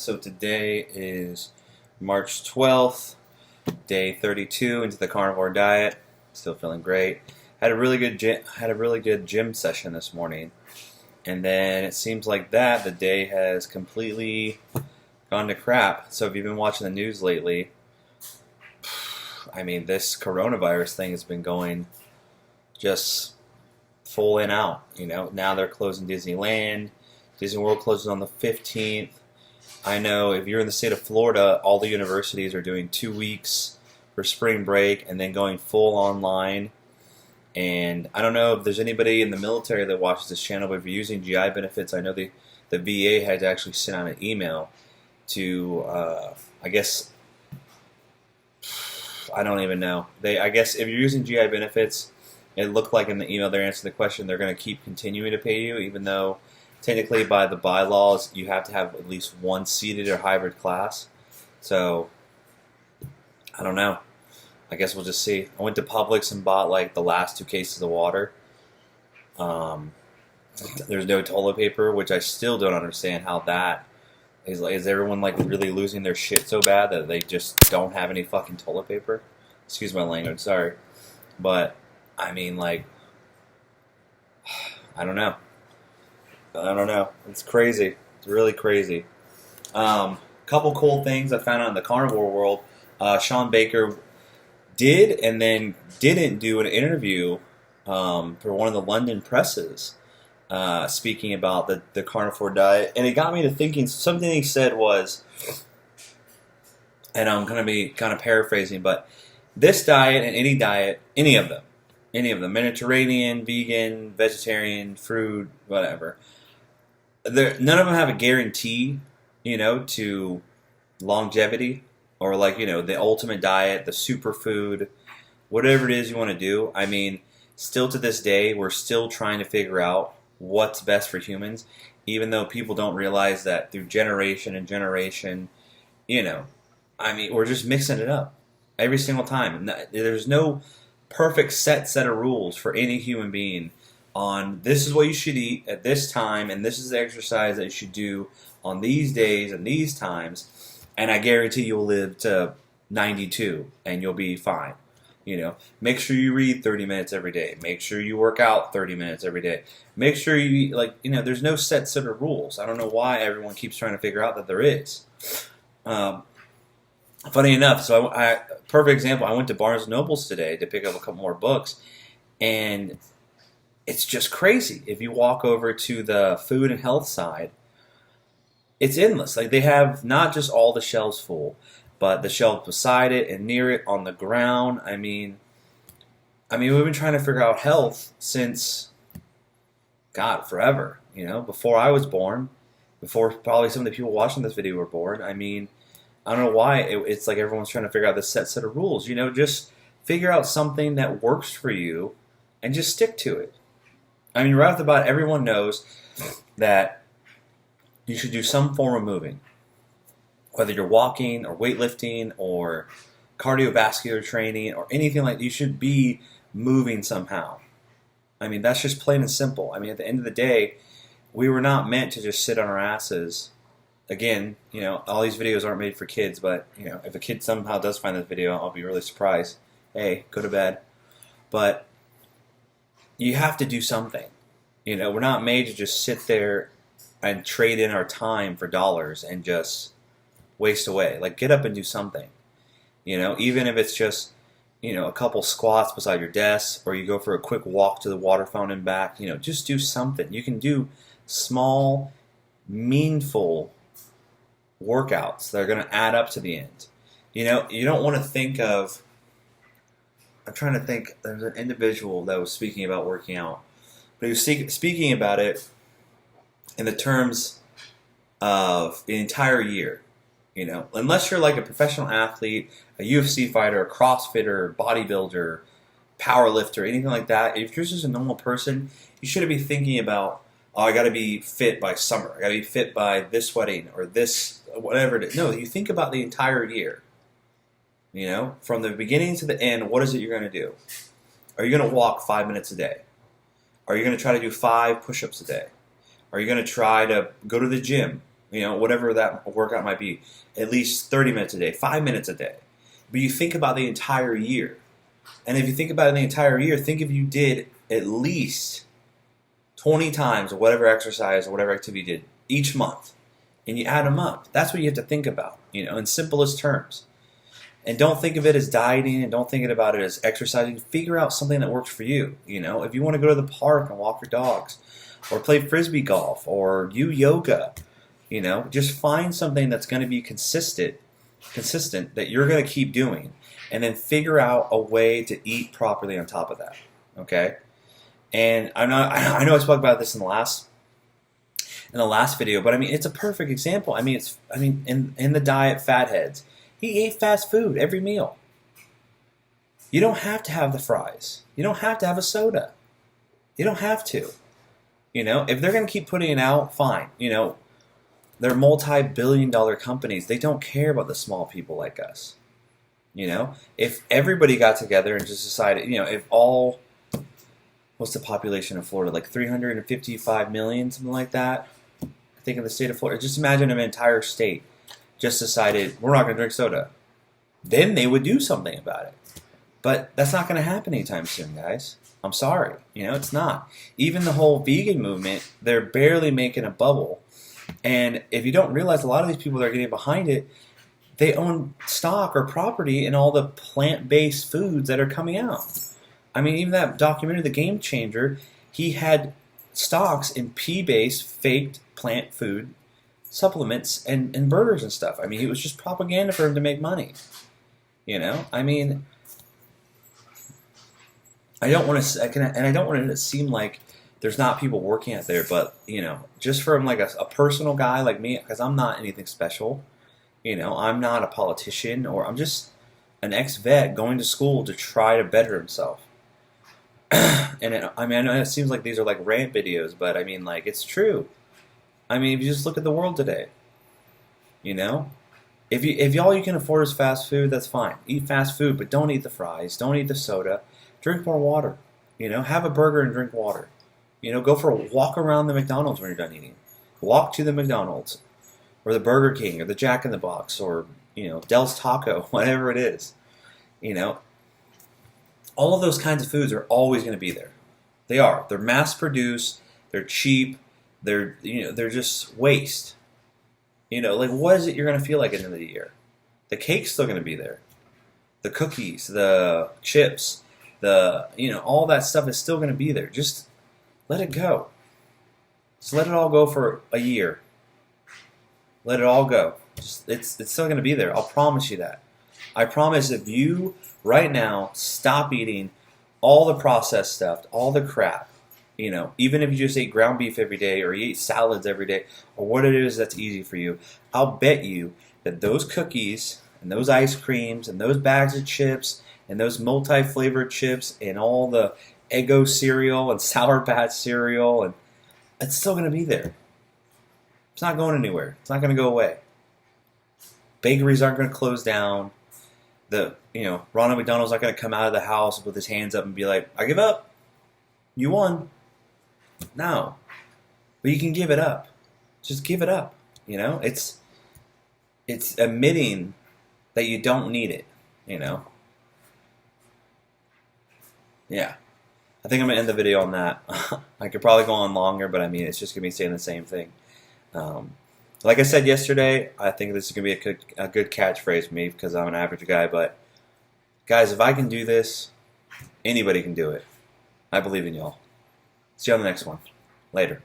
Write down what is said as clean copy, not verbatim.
So today is March 12th, day 32 into the carnivore diet. Still feeling great. Had a really good gym session this morning, and then it seems like the day has completely gone to crap. So if you've been watching the news lately, I mean, this coronavirus thing has been going just full in out. Now they're closing Disneyland. Disney World closes on the 15th. I know if you're in the state of Florida, all the universities are doing 2 weeks for spring break and then going full online. And I don't know if there's anybody in the military that watches this channel, but if you're using GI benefits, I know the VA had to actually send out an email to, I guess, I don't even know. I guess if you're using GI benefits, it looked like in the email they're answering the question, they're going to keep continuing to pay you, even though technically by the bylaws you have to have at least one seated or hybrid class. So I don't know. I guess we'll just see. I went to Publix and bought like the last 2 cases of water. There's no toilet paper, which I still don't understand how that is. Like, is everyone like really losing their shit so bad that they just don't have any fucking toilet paper? Excuse my language, sorry. But I mean, like, I don't know. It's crazy. It's really crazy. Couple cool things I found out in the carnivore world. Sean Baker did and then didn't do an interview for one of the London presses speaking about the carnivore diet. And it got me to thinking, something he said was, and I'm going to be kind of paraphrasing, but this diet and any of them, Mediterranean, vegan, vegetarian, fruit, whatever, none of them have a guarantee, to longevity or like, the ultimate diet, the superfood, whatever it is you want to do. I mean, still to this day, we're still trying to figure out what's best for humans, even though people don't realize that through generation and generation, I mean, we're just mixing it up every single time. And there's no perfect set of rules for any human being on this is what you should eat at this time, and this is the exercise that you should do on these days and these times, and I guarantee you'll live to 92 and you'll be fine. Make sure you read 30 minutes every day. Make sure you work out 30 minutes every day. Make sure you eat, there's no set of rules. I don't know why everyone keeps trying to figure out that there is. Funny enough, so perfect example, I went to Barnes & Noble's today to pick up a couple more books, and it's just crazy. If you walk over to the food and health side, it's endless. Like, they have not just all the shelves full, but the shelf beside it and near it on the ground. I mean, we've been trying to figure out health since, God, forever. Before I was born, before probably some of the people watching this video were born. I mean, I don't know why it's like everyone's trying to figure out this set of rules. Just figure out something that works for you and just stick to it. I mean, right off the bat, everyone knows that you should do some form of moving. Whether you're walking or weightlifting or cardiovascular training or anything like that, you should be moving somehow. I mean, that's just plain and simple. I mean, at the end of the day, we were not meant to just sit on our asses. Again, all these videos aren't made for kids, but, if a kid somehow does find this video, I'll be really surprised. Hey, go to bed. But you have to do something. We're not made to just sit there and trade in our time for dollars and just waste away. Like, get up and do something. Even if it's just, a couple squats beside your desk, or you go for a quick walk to the water fountain and back, just do something. You can do small, meaningful workouts that are going to add up to the end. You don't want to think of, I'm trying to think, there's an individual that was speaking about working out, but he was speaking about it in the terms of the entire year. Unless you're like a professional athlete, a UFC fighter, a CrossFitter, bodybuilder, powerlifter, anything like that, if you're just a normal person, you shouldn't be thinking about, oh, I got to be fit by summer. I got to be fit by this wedding or this, whatever it is. No, you think about the entire year. From the beginning to the end, what is it you're going to do? Are you going to walk 5 minutes a day? Are you going to try to do 5 push-ups a day? Are you going to try to go to the gym whatever that workout might be, at least 30 minutes a day, 5 minutes a day. But you think about the entire year. And if you think about it the entire year, think if you did at least 20 times whatever exercise or whatever activity you did each month, and you add them up. That's what you have to think about, in simplest terms. And don't think of it as dieting, and don't think about it as exercising. Figure out something that works for you. If you want to go to the park and walk your dogs, or play frisbee golf, or do yoga, just find something that's going to be consistent that you're going to keep doing, and then figure out a way to eat properly on top of that. Okay? And I know I spoke about this in the last video, but it's a perfect example. In the diet fatheads, he ate fast food every meal. You don't have to have the fries. You don't have to have a soda. You don't have to. If they're going to keep putting it out, fine. They're multi-billion-dollar companies. They don't care about the small people like us. If everybody got together and just decided, what's the population of Florida? Like 355 million, something like that. I think in the state of Florida. Just imagine an entire state just decided, we're not going to drink soda. Then they would do something about it. But that's not going to happen anytime soon, guys. I'm sorry. It's not. Even the whole vegan movement, they're barely making a bubble. And if you don't realize, a lot of these people that are getting behind it, they own stock or property in all the plant-based foods that are coming out. Even that documentary, The Game Changer, he had stocks in pea-based, faked plant food supplements and burgers and stuff. It was just propaganda for him to make money. I don't want to, and I don't want it to seem like there's not people working out there, but just from like a personal guy like me, because I'm not anything special. I'm not a politician, or I'm just an ex-vet going to school to try to better himself. And I know it seems like these are like rant videos, but it's true. If you just look at the world today, if all you can afford is fast food, that's fine. Eat fast food, but don't eat the fries, don't eat the soda. Drink more water. Have a burger and drink water. Go for a walk around the McDonald's when you're done eating. Walk to the McDonald's, or the Burger King, or the Jack in the Box, or Del's Taco, whatever it is. All of those kinds of foods are always going to be there. They are. They're mass produced. They're cheap. They're just waste. What is it you're going to feel like at the end of the year? The cake's still going to be there. The cookies, the chips, all that stuff is still going to be there. Just let it go. Just let it all go for a year. Let it all go. It's still going to be there. I'll promise you that. I promise if you right now stop eating all the processed stuff, all the crap, even if you just ate ground beef every day, or you eat salads every day, or what it is that's easy for you, I'll bet you that those cookies and those ice creams and those bags of chips and those multi-flavored chips and all the Eggo cereal and Sour Patch cereal, and it's still going to be there. It's not going anywhere. It's not going to go away. Bakeries aren't going to close down. Ronald McDonald's not going to come out of the house with his hands up and be like, I give up. You won. No. But you can give it up. Just give it up. It's admitting that you don't need it. Yeah. I think I'm going to end the video on that. I could probably go on longer, but it's just going to be saying the same thing. Like I said yesterday, I think this is going to be a good catchphrase for me because I'm an average guy. But, guys, if I can do this, anybody can do it. I believe in y'all. See you on the next one. Later.